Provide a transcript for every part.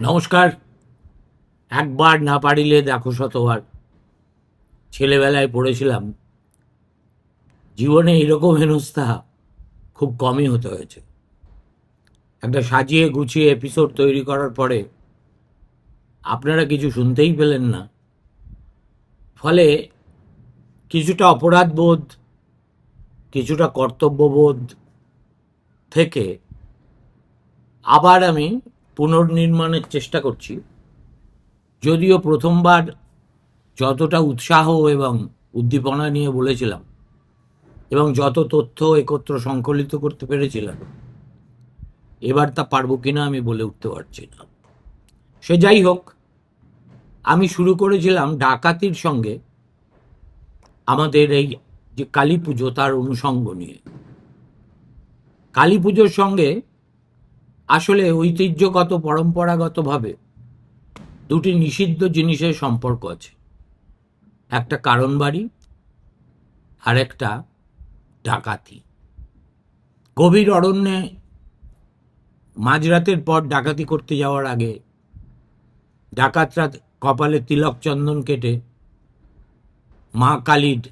নমস্কার। একবার না পারিলে দেখো শতবার। ছেলেবেলায় পড়েছিলাম, জীবনে এরকম হেনস্থা খুব কমই হতে হয়েছে। একটা সাজিয়ে গুছিয়ে এপিসোড তৈরি করার পরে আপনারা কিছু শুনতেই পেলেন না, ফলে কিছুটা অপরাধ বোধ, কিছুটা কর্তব্যবোধ থেকে আবার আমি পুনর্নির্মাণের চেষ্টা করছি। যদিও প্রথমবার যতটা উৎসাহ এবং উদ্দীপনা নিয়ে বলেছিলাম এবং যত তথ্য একত্র সংকলিত করতে পেরেছিলাম, এবার তা পারবো কিনা আমি বলে উঠতে পারছি না। সে যাই হোক, আমি শুরু করেছিলাম ডাকাতির সঙ্গে আমাদের এই যে কালী পুজো তার অনুষঙ্গ নিয়ে। কালী পুজোর সঙ্গে আসলে ঐতিহ্যগত পরম্পরাগতভাবে দুটি নিষিদ্ধ জিনিসের সম্পর্ক আছে, একটা কারণ বাড়ি আর একটা ডাকাতি। গভীর অরণ্যে মাঝরাতের পর ডাকাতি করতে যাওয়ার আগে ডাকাতরা কপালে তিলক চন্দন কেটে মা কালীর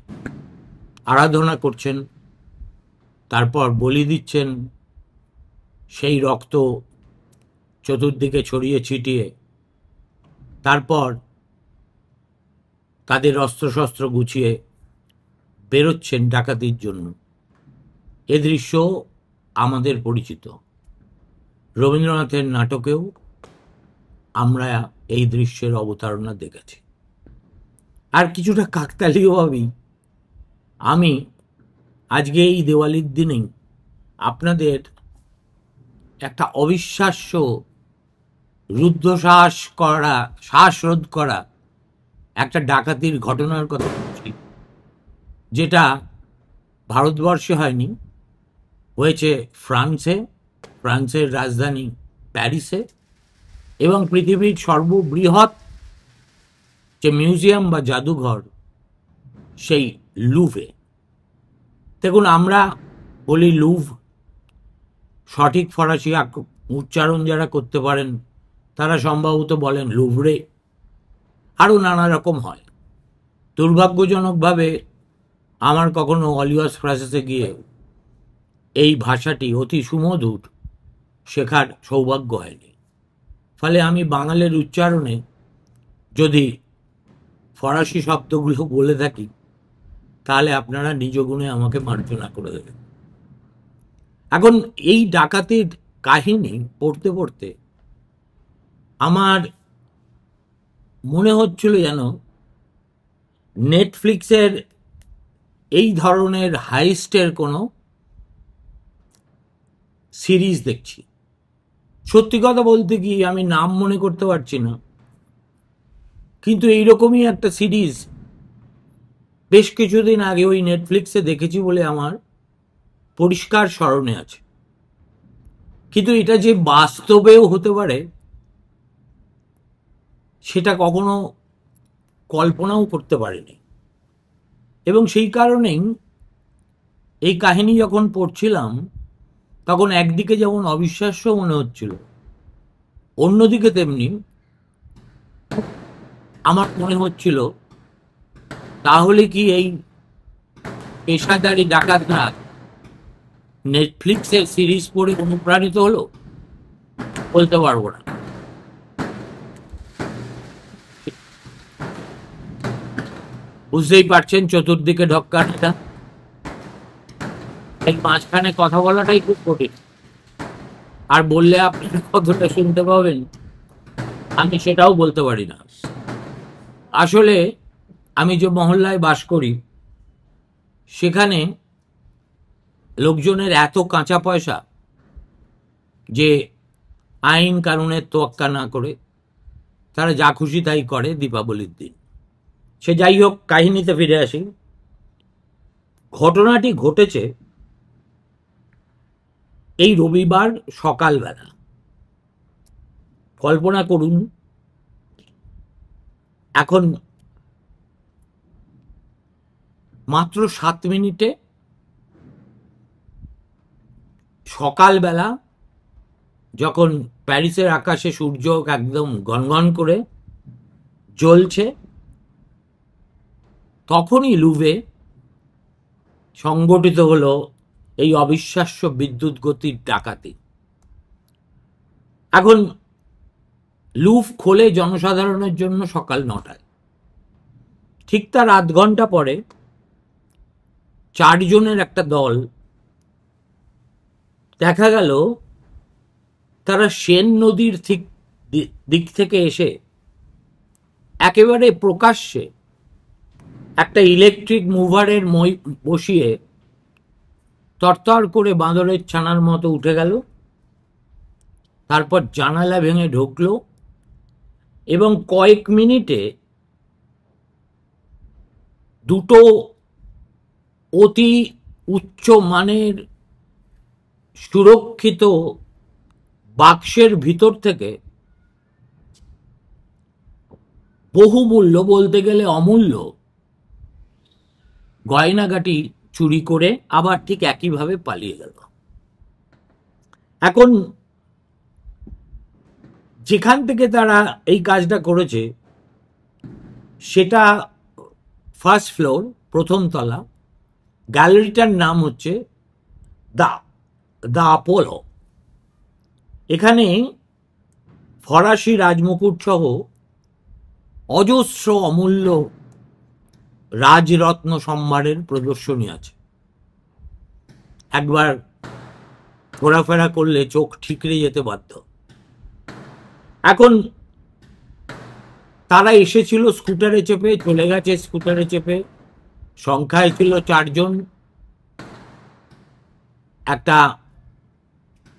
আরাধনা করছেন, তারপর বলি দিচ্ছেন, সেই রক্ত চতুর্দিকে ছড়িয়ে ছিটিয়ে তারপর তাদের অস্ত্রশস্ত্র গুছিয়ে বেরোচ্ছেন ডাকাতির জন্য। এ দৃশ্য আমাদের পরিচিত। রবীন্দ্রনাথের নাটকেও আমরা এই দৃশ্যের অবতারণা দেখেছি। আর কিছুটা কাকতালীয়ভাবেই আমি আজকে এই দেওয়ালির দিনেই আপনাদের একটা অবিশ্বাস্য শ্বাসরোধ করা একটা ডাকাতির ঘটনার কথা বলছি, যেটা ভারতবর্ষে হয়নি, হয়েছে ফ্রান্সের রাজধানী প্যারিসে এবং পৃথিবীর সর্ববৃহৎ যে মিউজিয়াম বা জাদুঘর সেই লুভে। দেখুন, আমরা বলি লুভ, সঠিক ফরাসি উচ্চারণ যারা করতে পারেন তারা সম্ভবত বলেন লুভরে, আরও নানা রকম হয়। দুর্ভাগ্যজনকভাবে আমার কখনো অলিয়াস ফ্রান্সে গিয়ে এই ভাষাটি অতি সুমধুর শেখার সৌভাগ্য হয়নি। ফলে আমি বাঙালির উচ্চারণে যদি ফরাসি শব্দগুলো বলে থাকি তাহলে আপনারা নিজ গুণে আমাকে মার্জনা করে দেবেন। এখন এই ডাকাতির কাহিনী পড়তে পড়তে আমার মনে হচ্ছিল যেন নেটফ্লিক্সের এই ধরনের হাইস্টের কোনো সিরিজ দেখছি। সত্যি কথা বলতে কি, আমি নাম মনে করতে পারছি না, কিন্তু এইরকমই একটা সিরিজ বেশ কিছুদিন আগে ওই নেটফ্লিক্সে দেখেছি বলে আমার পরিষ্কার স্মরণে আছে। কিন্তু এটা যে বাস্তবেও হতে পারে সেটা কখনো কল্পনাও করতে পারিনি। এবং সেই কারণেই এই কাহিনী যখন পড়ছিলাম তখন একদিকে যেমন অবিশ্বাস্য মনে হচ্ছিল, অন্যদিকে তেমনি আমার মনে হচ্ছিল তাহলে কি এই পেশাদারি ডাকাতরা নেটফ্লিক্সের সিরিজ পড়ে অনুপ্রাণিত হলো? বলতে পারবো না। বুঝতেই পারছেন চতুর্দিকে ঢক্কাটা, এই মাঝখানে কথা বলাটাই খুব কঠিন। আর বললে আপনারা কতটা শুনতে পাবেন আমি সেটাও বলতে পারি না। আসলে আমি যে মহল্লায় বাস করি সেখানে লোকজনের এত কাঁচা পয়সা যে আইন কানুনের তোয়াক্কা না করে তারা যা খুশি তাই করে দীপাবলির দিন। সে যাই হোক, কাহিনীতে ফিরে আসি। ঘটনাটি ঘটেছে এই রবিবার সকালবেলা। কল্পনা করুন এখন মাত্র 7 মিনিটে সকালবেলা যখন প্যারিসের আকাশে সূর্য একদম গনগন করে জ্বলছে, তখনই লুভে সংগঠিত হলো এই অবিশ্বাস্য বিদ্যুৎ গতির ডাকাতি। এখন লুভ খোলে জনসাধারণের জন্য সকাল 9টায়। ঠিক তার আধ ঘন্টা পরে 4 জনের একটা দল দেখা গেল তারা সেন নদীর ঠিক দিক থেকে এসে একেবারে প্রকাশ্যে একটা ইলেকট্রিক মুভারের মই বসিয়ে তরতর করে বাঁদরের ছানার মতো উঠে গেল, তারপর জানালা ভেঙে ঢুকলো এবং কয়েক মিনিটে দুটো অতি উচ্চ মানের সুরক্ষিত বাক্সের ভিতর থেকে বহুমূল্য, বলতে গেলে অমূল্য গয়নাগাটি চুরি করে আবার ঠিক একইভাবে পালিয়ে গেল। এখন যেখান থেকে তারা এই কাজটা করেছে সেটা ফার্স্ট ফ্লোর, প্রথম তলা। গ্যালারিটার নাম হচ্ছে দ্য আপোলো। এখানে ফরাসি রাজমুকুট সহ অজস্র অমূল্য রাজরত্ন সম্ভারের প্রদর্শনী আছে। একবার ঘোরাফেরা করলে চোখ ঠিকরে যেতে বাধ্য। এখন তারা এসেছিল স্কুটারে চেপে, চলে গেছে স্কুটারে চেপে। সংখ্যায় ছিল 4 জন। একটা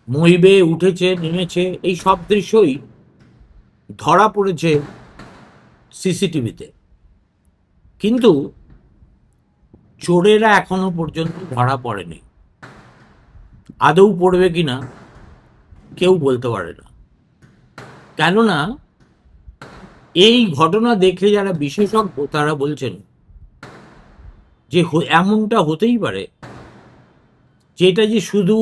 মই বেয়ে উঠেছে, নেমেছে, এই সব দৃশ্যই ধরা পড়েছে সিসিটিভিতে। কিন্তু চোরেরা এখনো পর্যন্ত ধরা পড়েনি। আদৌ পড়বে কিনা কেউ বলতে পারে না, কেননা এই ঘটনা দেখে যারা বিশেষজ্ঞ তারা বলছেন যে এমনটা হতেই পারে, যেটা যে শুধু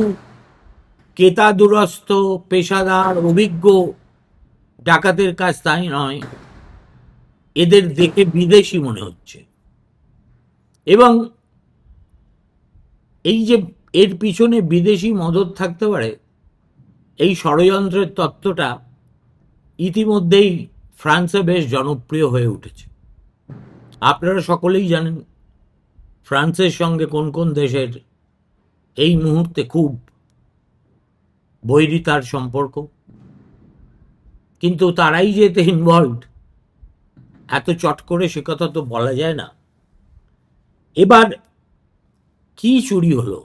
কেতাদুরস্ত পেশাদার অভিজ্ঞ ডাকাতের কাজ তাই নয়, এদের দেখে বিদেশি মনে হচ্ছে। এবং এই যে এর পিছনে বিদেশি মদত থাকতে পারে, এই ষড়যন্ত্রের তত্ত্বটা ইতিমধ্যেই ফ্রান্সে বেশ জনপ্রিয় হয়ে উঠেছে। আপনারা সকলেই জানেন ফ্রান্সের সঙ্গে কোন কোন দেশের এই মুহূর্তে খুব বৈরিতার সম্পর্ক, কিন্তু তারাই যে এতে ইনভলভড এত চট করে সে কথা তো বলা যায় না। এবার কি চুরি হলো?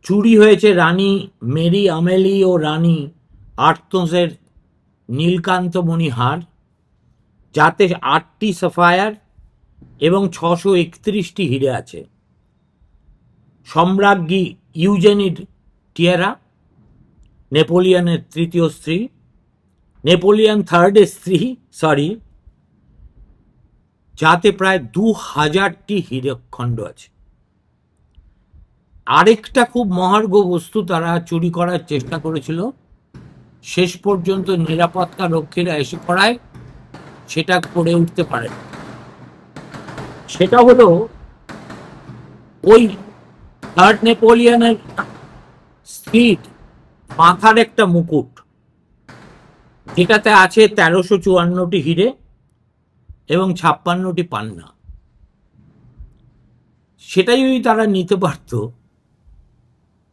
চুরি হয়েছে রানী মেরি আমেলি ও রানী আর্তোসের নীলকান্তমণি হার, যাতে 8টি সাফায়ার এবং 631টি হিরে আছে। সম্রাজ্ঞী ইউজেনির টিয়েরা, নেপোলিয়নের তৃতীয় স্ত্রী, নেপোলিয়ন থার্ডের স্ত্রী, যাতে প্রায় 2000টি হীরকখণ্ড আছে। আরেকটা খুব মহার্ঘ বস্তু তারা চুরি করার চেষ্টা করেছিল, শেষ পর্যন্ত নিরাপত্তা রক্ষীরা এসে পড়ায় সেটা করে উঠতে পারে। সেটা হলো ওই থার্ড নেপোলিয়নের স্ত্রীর মাথার একটা মুকুট, যেটাতে আছে 1354টি হিরে এবং 56টি পান্না। সেটাই যদি তারা নিতে পারত,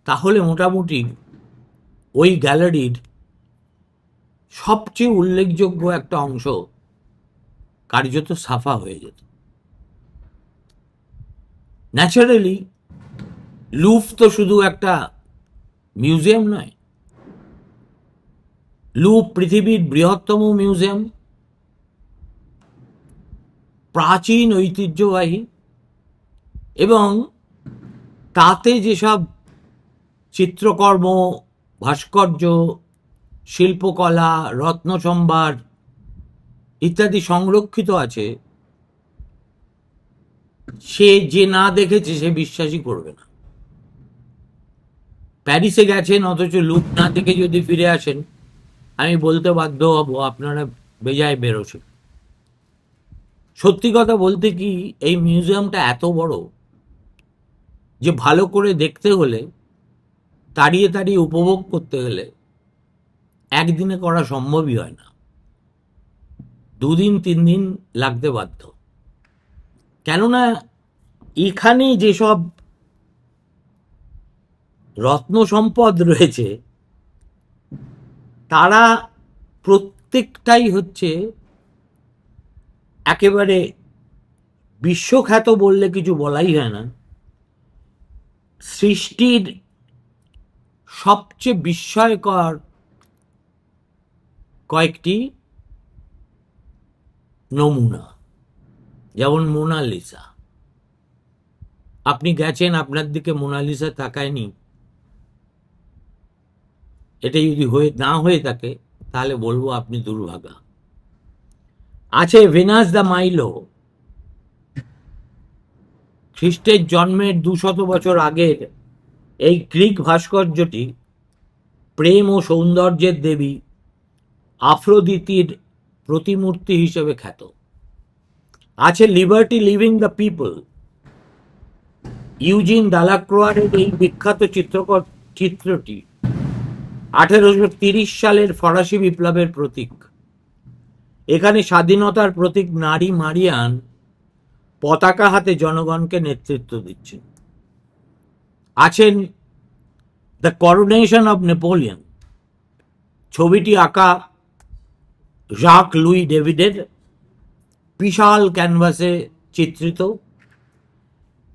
তাহলে মোটামুটি ওই গ্যালারির সবচেয়ে উল্লেখযোগ্য একটা অংশ কার্যত সাফা হয়ে যেত। ন্যাচারালি লুভ তো শুধু একটা মিউজিয়াম নয়, লুভ পৃথিবীর বৃহত্তম মিউজিয়াম, প্রাচীন ঐতিহ্যবাহী, এবং তাতে যেসব চিত্রকর্ম, ভাস্কর্য, শিল্পকলা, রত্নসম্ভার ইত্যাদি সংরক্ষিত আছে, সে যে না দেখেছে সে বিশ্বাসই করবে না। প্যারিসে গেছেন অথচ লুক না দেখে যদি ফিরে আসেন, আমি বলতে বাধ্য হব আপনারা বেজায় বেরোছেন। সত্যি কথা বলতে কি, এই মিউজিয়ামটা এত বড় যে ভালো করে দেখতে হলে, তাড়িয়ে তাড়িয়ে উপভোগ করতে গেলে একদিনে করা সম্ভবই হয় না, 2 দিন 3 দিন লাগতে বাধ্য। কেননা এখানে যেসব রত্ন সম্পদ রয়েছে তারা প্রত্যেকটাই হচ্ছে একেবারে বিশ্বখ্যাত, বললে কিছু বলাই হয় না, সৃষ্টির সবচেয়ে বিস্ময়কর কয়েকটি নমুনা। যেমন মোনালিসা, আপনি গেছেন, আপনার দিকে মোনালিসা তাকায়নি, এটা যদি না হয়ে থাকে তাহলে বলবো আপনি দুর্ভাগা। আছে ভেনাস দ্য মাইলো, খ্রিস্টের জন্মের 200 বছর আগের এই গ্রিক ভাস্কর্যটি প্রেম ও সৌন্দর্যের দেবী আফ্রোদিতির প্রতিমূর্তি হিসেবে খ্যাত। আছে liberty leading the people, Eugene দালাক্রোয়ারের এই বিখ্যাত চিত্রটি 1830 সালের ফরাসি বিপ্লবের প্রতীক। এখানে স্বাধীনতার প্রতীক নারী মারিয়ান পতাকা হাতে জনগণকে নেতৃত্ব দিচ্ছেন। আছেন দ্য করোনেশন অব নেপোলিয়ন, ছবিটি আঁকা জাক লুই ডেভিডের, বিশাল ক্যানভাসে চিত্রিত,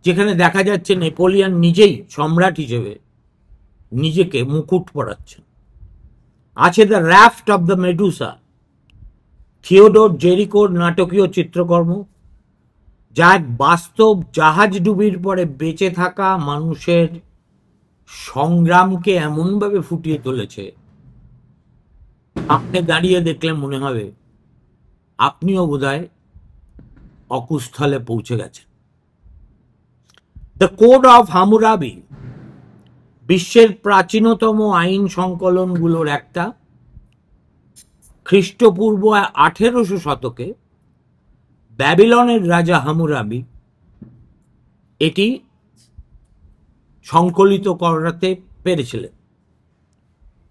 যেখানে দেখা যাচ্ছে নেপোলিয়ন নিজেই সম্রাট হিসেবে নিজেকে মুকুট পরাচ্ছেন। আছে the raft of the Medusa, Theodore জেরিকোর নাটকীয় চিত্রকর্ম, যা এক বাস্তব জাহাজ ডুবির পরে বেঁচে থাকা মানুষের সংগ্রামকে এমনভাবে ফুটিয়ে তুলেছে, আপনি দাঁড়িয়ে দেখলে মনে হবে আপনিও বোধহয় অকুস্থলে পৌঁছে গেছেন। দ্য কোড অফ হামুরাবি, বিশ্বের প্রাচীনতম আইন সংকলনগুলোর একটা, খ্রিস্টপূর্ব 1800 শতকে ব্যাবিলনের রাজা হামুরাবি এটি সংকলিত করাতে পেরেছিলেন।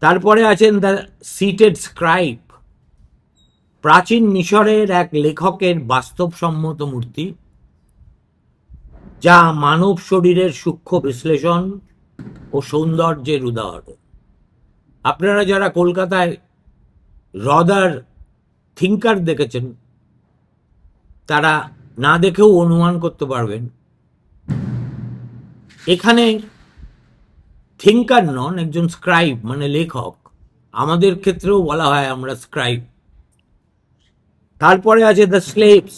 তারপরে আছেন দ্য সিটেড স্ক্রাইব, প্রাচীন মিশরের এক লেখকের বাস্তবসম্মত মূর্তি, যা মানব শরীরের সূক্ষ্ম বিশ্লেষণ ও সৌন্দর্যের উদাহরণ। আপনারা যারা কলকাতায় রদার থিঙ্কার দেখেছেন তারা না দেখেও অনুমান করতে পারবেন এখানে থিঙ্কার নন, একজন স্ক্রাইব মানে লেখক, আমাদের ক্ষেত্রেও বলা হয় আমরা স্ক্রাইব। তারপরে আছে দ্য স্লেভস,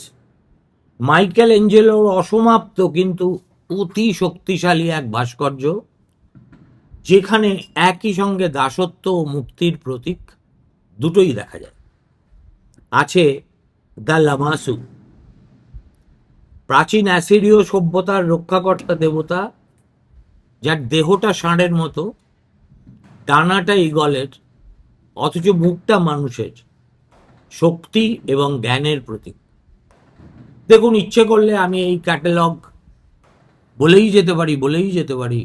মাইকেল এঞ্জেলোর অসমাপ্ত কিন্তু অতি শক্তিশালী এক ভাস্কর্য, যেখানে একই সঙ্গে দাসত্ব ও মুক্তির প্রতীক দুটোই দেখা যায়। আছে দ্য লামাসু, প্রাচীন অ্যাসিরীয় সভ্যতার রক্ষাকর্তা দেবতা, যার দেহটা ষাঁড়ের মতো, ডানাটা ঈগলের, অথচ মুখটা মানুষের, শক্তি এবং জ্ঞানের প্রতীক। দেখুন, ইচ্ছে করলে আমি এই ক্যাটালগ বলেই যেতে পারি।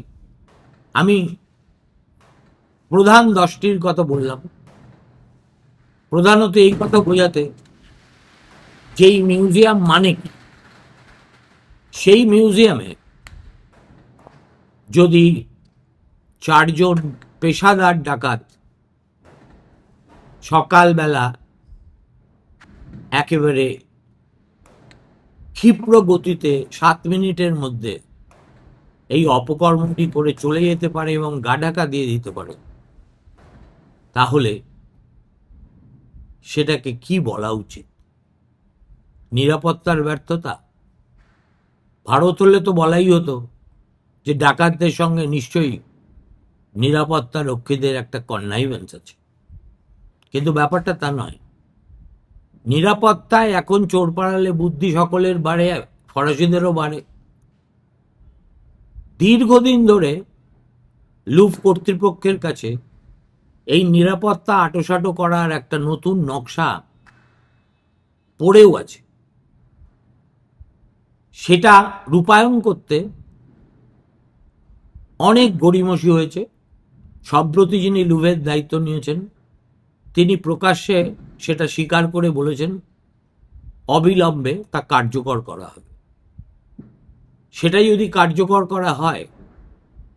আমি প্রধান 10টির কথা বললাম, প্রধানত এই কথা বোঝাতে যেই মিউজিয়াম মানে কি, সেই মিউজিয়ামে যদি 4 জন পেশাদার ডাকাত সকালবেলা একেবারে ক্ষিপ্র গতিতে 7 মিনিটের মধ্যে এই অপকর্মটি করে চলে যেতে পারে এবং গাডাকা দিয়ে দিতে পারে, তাহলে সেটাকে কি বলা উচিত? নিরাপত্তার ব্যর্থতা? ভারত হলে তো বলাই হতো যে ডাকাতদের সঙ্গে নিশ্চয়ই নিরাপত্তা রক্ষীদের একটা কন্নাইভেন্স আছে, কিন্তু ব্যাপারটা তা নয়। নিরাপত্তায় এখন চোর পাড়ালে বুদ্ধি সকলের বাড়ে, ফরাসিদেরও বাড়ে। দীর্ঘদিন ধরে লুভ কর্তৃপক্ষের কাছে এই নিরাপত্তা আঁটোসাঁটো করার একটা নতুন নকশা পড়েও আছে। সেটা রূপায়ণ করতে অনেক গড়িমসি হয়েছে। সম্প্রতি যিনি লুভের দায়িত্ব নিয়েছেন তিনি প্রকাশ্যে সেটা স্বীকার করে বলেছেন অবিলম্বে তা কার্যকর করা হবে। সেটা যদি কার্যকর করা হয়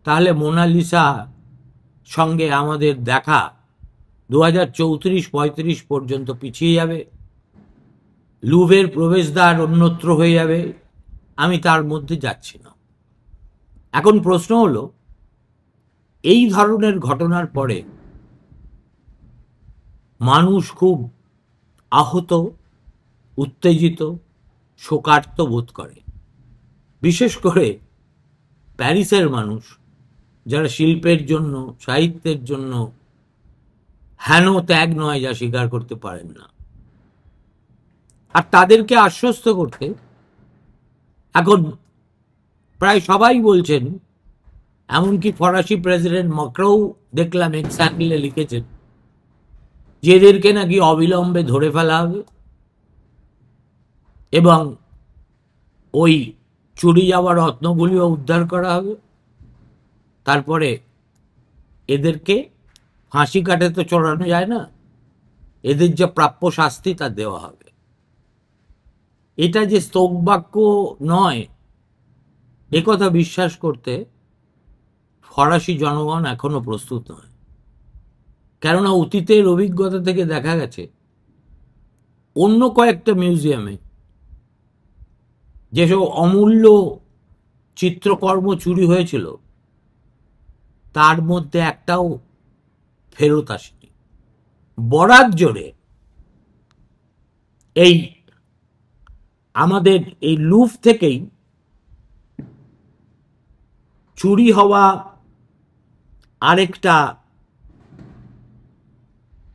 তাহলে মোনালিসা সঙ্গে আমাদের দেখা 2034-35 পর্যন্ত পিছিয়ে যাবে, লুভের প্রবেশদ্বার অন্যত্র হয়ে যাবে। আমি তার মধ্যে যাচ্ছি না। এখন প্রশ্ন হলো, এই ধরনের ঘটনার পরে মানুষ খুব আহত, উত্তেজিত, শোকার্ত বোধ করে। বিশেষ করে প্যারিসের মানুষ, যারা শিল্পের জন্য, সাহিত্যের জন্য হেন ত্যাগ নয় যা স্বীকার করতে পারেন না। আর তাদেরকে আশ্বস্ত করতে এখন প্রায় সবাই বলছেন, এমনকি ফরাসি প্রেসিডেন্ট ম্যাক্রোও দেখলাম এক্স হ্যান্ডেলে লিখেছেন যে এদেরকে নাকি অবিলম্বে ধরে ফেলা হবে এবং ওই চুরি যাওয়া রত্নগুলিও উদ্ধার করা হবে। তারপরে এদেরকে ফাঁসি কাটে তো চড়ানো যায় না, এদের যে প্রাপ্য শাস্তি তা দেওয়া হবে। এটা যে স্তোকবাক্য নয়, একথা বিশ্বাস করতে ফরাসি জনগণ এখনো প্রস্তুত নয়। কেননা অতীতের অভিজ্ঞতা থেকে দেখা গেছে অন্য কয়েকটা মিউজিয়ামে যেসব অমূল্য চিত্রকর্ম চুরি হয়েছিল তার মধ্যে একটাও ফেরত আসেনি। বরাত জোরে এই আমাদের এই লুভ থেকেই চুরি হওয়া আরেকটা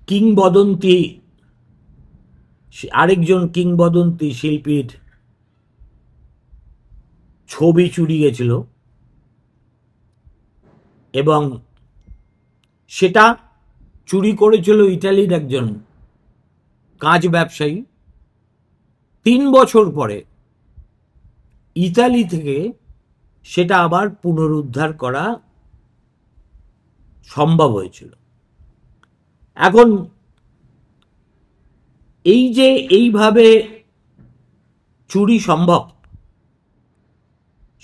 কিংবদন্তি, আরেকজন কিংবদন্তি শিল্পীর ছবি চুরি গেছিল এবং সেটা চুরি করেছিল ইটালির একজন কাঁচ ব্যবসায়ী। 3 বছর পরে ইতালি থেকে সেটা আবার পুনরুদ্ধার করা সম্ভব হয়েছিল। এখন এই যে এইভাবে চুরি সম্ভব,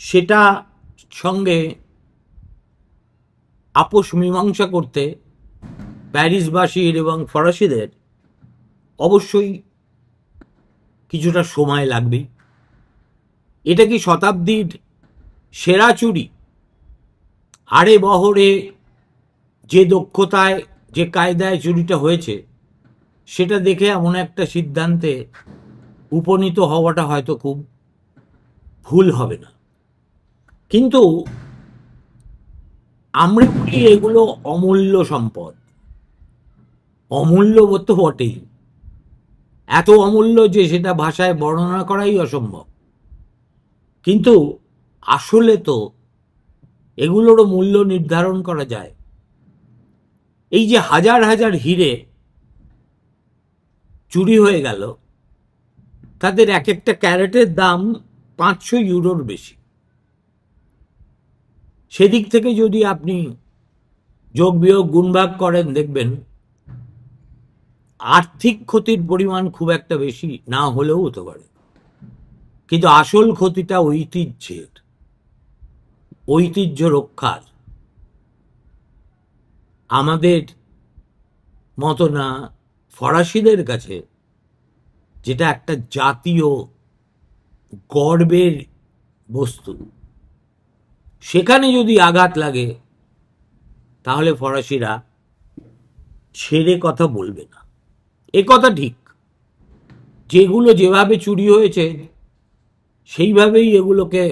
সেটা সঙ্গে আপোষ মীমাংসা করতে প্যারিসবাসীর এবং ফরাসিদের অবশ্যই কিছুটা সময় লাগবে। এটা কি শতাব্দীর সেরা চুরি? আড়ে বহরে যে দক্ষতায়, যে কায়দায় চুরিটা হয়েছে, সেটা দেখে এমন একটা সিদ্ধান্তে উপনীত হওয়াটা হয়তো খুব ভুল হবে না। কিন্তু আমরা বলি এগুলো অমূল্য সম্পদ। অমূল্য তো বটেই, এত অমূল্য যে সেটা ভাষায় বর্ণনা করাই অসম্ভব। কিন্তু আসলে তো এগুলোরও মূল্য নির্ধারণ করা যায়। এই যে হাজার হাজার হিরে চুরি হয়ে গেল, তাদের এক একটা ক্যারেটের দাম 500 ইউরোর বেশি। সেদিক থেকে যদি আপনি যোগ বিয়োগ গুণভাগ করেন, দেখবেন আর্থিক ক্ষতির পরিমাণ খুব একটা বেশি না হলেও হতে পারে। কিন্তু আসল ক্ষতিটা ঐতিহ্যের, ঐতিহ্য রক্ষার। আমাদের মতো না, ফরাসিদের কাছে যেটা একটা জাতীয় গর্বের বস্তু, সেখানে যদি আঘাত লাগে তাহলে ফরাসিরা ছেড়ে কথা বলবে না। এ কথা ঠিক, যেগুলো যেভাবে চুরি হয়েছে সেইভাবেই এগুলোকে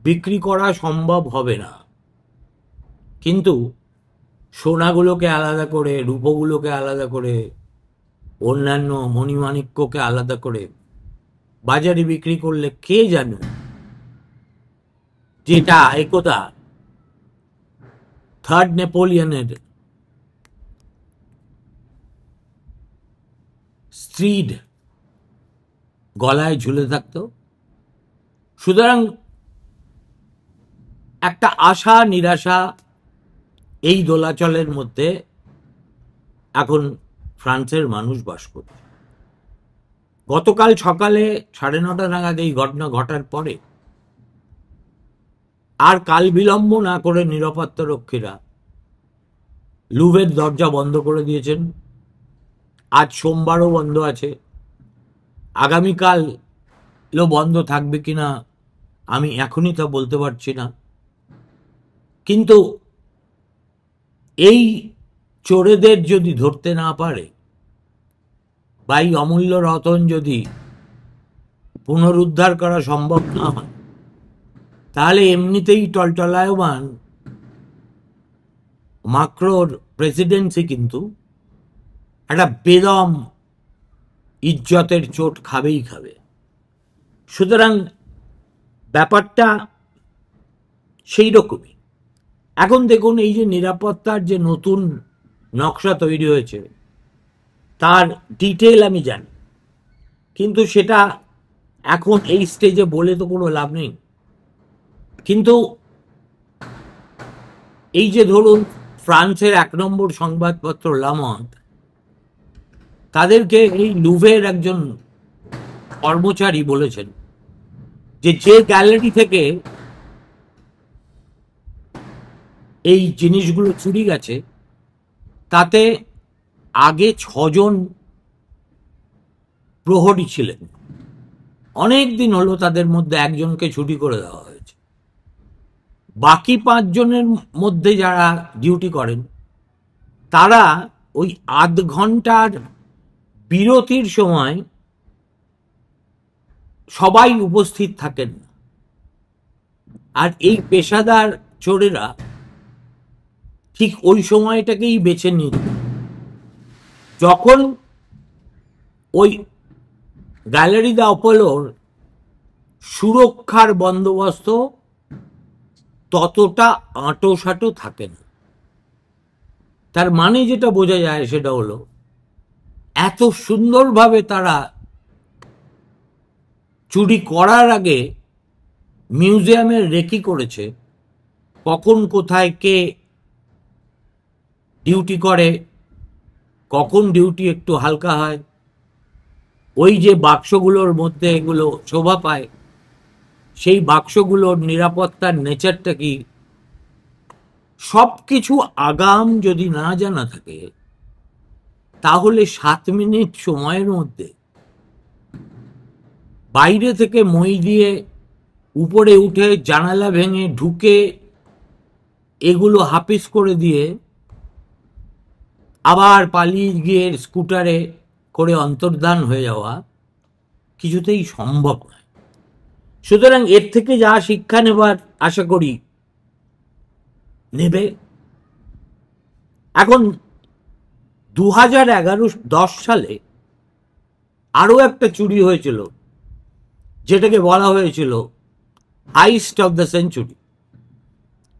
বিক্রি করা সম্ভব হবে না। কিন্তু সোনাগুলোকে আলাদা করে, রূপোগুলোকে আলাদা করে, অন্যান্য মণিমাণিক্যকে আলাদা করে বাজারে বিক্রি করলে কে জানে যেটা একদা থার্ড নেপোলিয়নের স্ত্রীর গলায় ঝুলে থাকতো। সুতরাং একটা আশা নিরাশা এই দোলাচলের মধ্যে এখন ফ্রান্সের মানুষ বাস করছে। গতকাল সকালে 9:30 নাগাদ এই ঘটনা ঘটার পরে আর কাল বিলম্ব না করে নিরাপত্তা রক্ষীরা লুভের দরজা বন্ধ করে দিয়েছেন। আজ সোমবারও বন্ধ আছে, আগামীকালও বন্ধ থাকবে কিনা আমি এখনই তা বলতে পারছি না। কিন্তু এই চোরেদের যদি ধরতে না পারে বা এই অমূল্য রতন যদি পুনরুদ্ধার করা সম্ভব না হয়, তাহলে এমনিতেই টলটলায়মান মাক্রোর প্রেসিডেন্সি কিন্তু একটা বেদম ইজ্জতের চোট খাবেই খাবে। সুতরাং ব্যাপারটা সেই রকমই। এখন দেখুন, এই যে নিরাপত্তার যে নতুন নকশা তৈরি হয়েছে তার ডিটেল আমি জানি, কিন্তু সেটা এখন এই স্টেজে বলে তো কোনো লাভ নেই। কিন্তু এই যে ধরুন ফ্রান্সের 1 নম্বর সংবাদপত্র লামন্ড তাদেরকে এই লুভের একজন কর্মচারী বলেছেন যে গ্যালারি থেকে এই জিনিসগুলো চুরি গেছে তাতে আগে 6 জন প্রহরী ছিলেন। অনেক দিন হলো তাদের মধ্যে একজনকে ছুটি করে দেওয়া হয়েছে। বাকি 5 জনের মধ্যে যারা ডিউটি করেন তারা ওই আধ ঘন্টার বিরতির সময় সবাই উপস্থিত থাকেন না। আর এই পেশাদার চোরেরা ঠিক ওই সময়টাকেই বেছে নিত যখন ওই গ্যালারি দ্য অপোলোর সুরক্ষার বন্দোবস্ত ততটা আঁটোসাঁটো থাকে না। তার মানে যেটা বোঝা যায় সেটা হলো এত সুন্দরভাবে তারা চুরি করার আগে মিউজিয়ামের রেকি করেছে, কখন কোথায় কে ডিউটি করে, কখন ডিউটি একটু হালকা হয়, ওই যে বাক্সগুলোর মধ্যে এগুলো শোভা পায় সেই বাক্সগুলোর নিরাপত্তার নেচারটা কি, সব কিছু আগাম যদি না জানা থাকে তাহলে 7 মিনিট সময়ের মধ্যে বাইরে থেকে মই দিয়ে উপরে উঠে জানালা ভেঙে ঢুকে এগুলো হাফিস করে দিয়ে আবার পালিয়ে গিয়ে স্কুটারে করে অন্তর্ধান হয়ে যাওয়া কিছুতেই সম্ভব নয়। সুতরাং এর থেকে যা শিক্ষা নেবার আশা করি নেবে। এখন 2011-10 সালে আরো একটা চুরি হয়েছিল যেটাকে বলা হয়েছিল হাইস্ট অফ দ্য সেঞ্চুরি।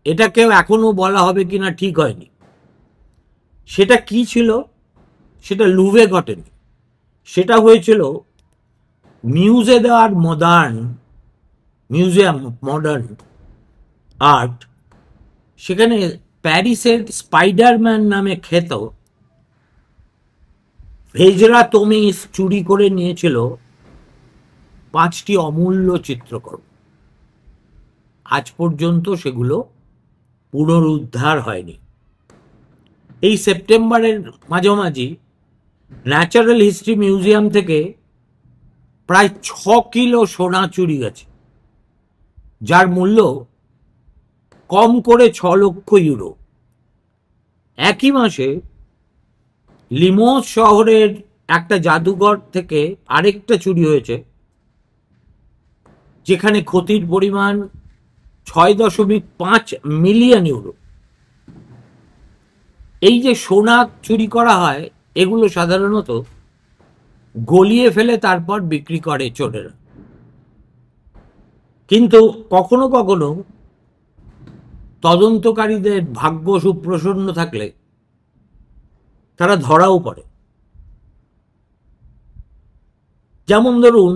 এটাকেও এখনো বলা হবে কিনা ঠিক হয়নি। সেটা কি ছিল? সেটা লুভে ঘটেনি, সেটা হয়েছিল মিউজিয়াম মডার্ন আর্ট। সেখানে প্যারিসের স্পাইডারম্যান নামে খ্যাত ভেজরা তোমিস চুরি করে নিয়েছিল 5টি অমূল্য চিত্রকর্ম। আজ পর্যন্ত সেগুলো পুনরুদ্ধার হয়নি। এই সেপ্টেম্বরের মাঝামাঝি ন্যাচারাল হিস্ট্রি মিউজিয়াম থেকে প্রায় 6 কিলো সোনা চুরি গেছে, যার মূল্য কম করে 6 লক্ষ ইউরো। একই মাসে লিমোস শহরের একটা জাদুঘর থেকে আরেকটা চুরি হয়েছে, যেখানে ক্ষতির পরিমাণ 6.5 মিলিয়ন ইউরো। এই যে সোনা চুরি করা হয় এগুলো সাধারণত গলিয়ে ফেলে তারপর বিক্রি করে চোরেরা। কিন্তু কখনো কখনো তদন্তকারীদের ভাগ্য সুপ্রসন্ন থাকলে তারা ধরাও পড়ে। যেমন ধরুন,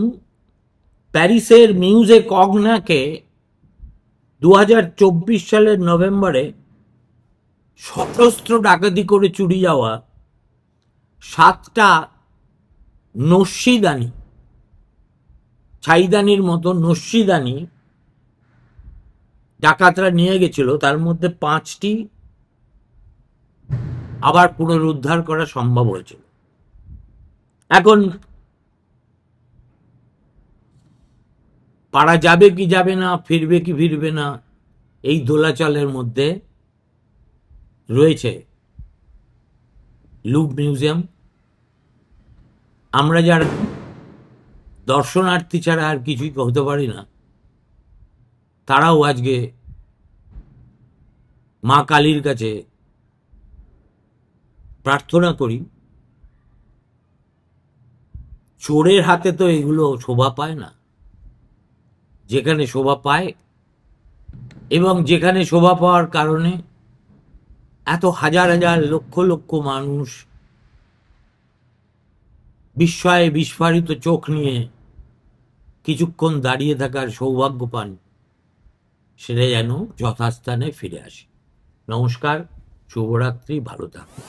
প্যারিসের মিউজে কগনাকে 2024 সালের নভেম্বরে সশস্ত্র ডাকাতি করে চুরি যাওয়া 7টা নস্যিদানি, ছাইদানির মতো নস্যিদানি ডাকাতরা নিয়ে গেছিল। তার মধ্যে 5টি আবার পুনরুদ্ধার করা সম্ভব হয়েছিল। এখন পারা যাবে কি যাবে না, ফিরবে কি ফিরবে না, এই দোলাচলের মধ্যে রয়েছে লুভ মিউজিয়াম। আমরা যারা দর্শনার্থী ছাড়া আর কিছুই হতে পারি না, তারাও আজকে মা কালীর কাছে প্রার্থনা করি, চোরের হাতে তো এগুলো শোভা পায় না। যেখানে শোভা পায় এবং যেখানে শোভা পাওয়ার কারণে এত হাজার হাজার লক্ষ লক্ষ মানুষ বিস্ময়ে বিস্ফারিত চোখ নিয়ে কিছুক্ষণ দাঁড়িয়ে থাকার সৌভাগ্য পান, সেটা যেন যথাস্থানে ফিরে আসে। নমস্কার, শুভরাত্রি, ভালো থাকুন।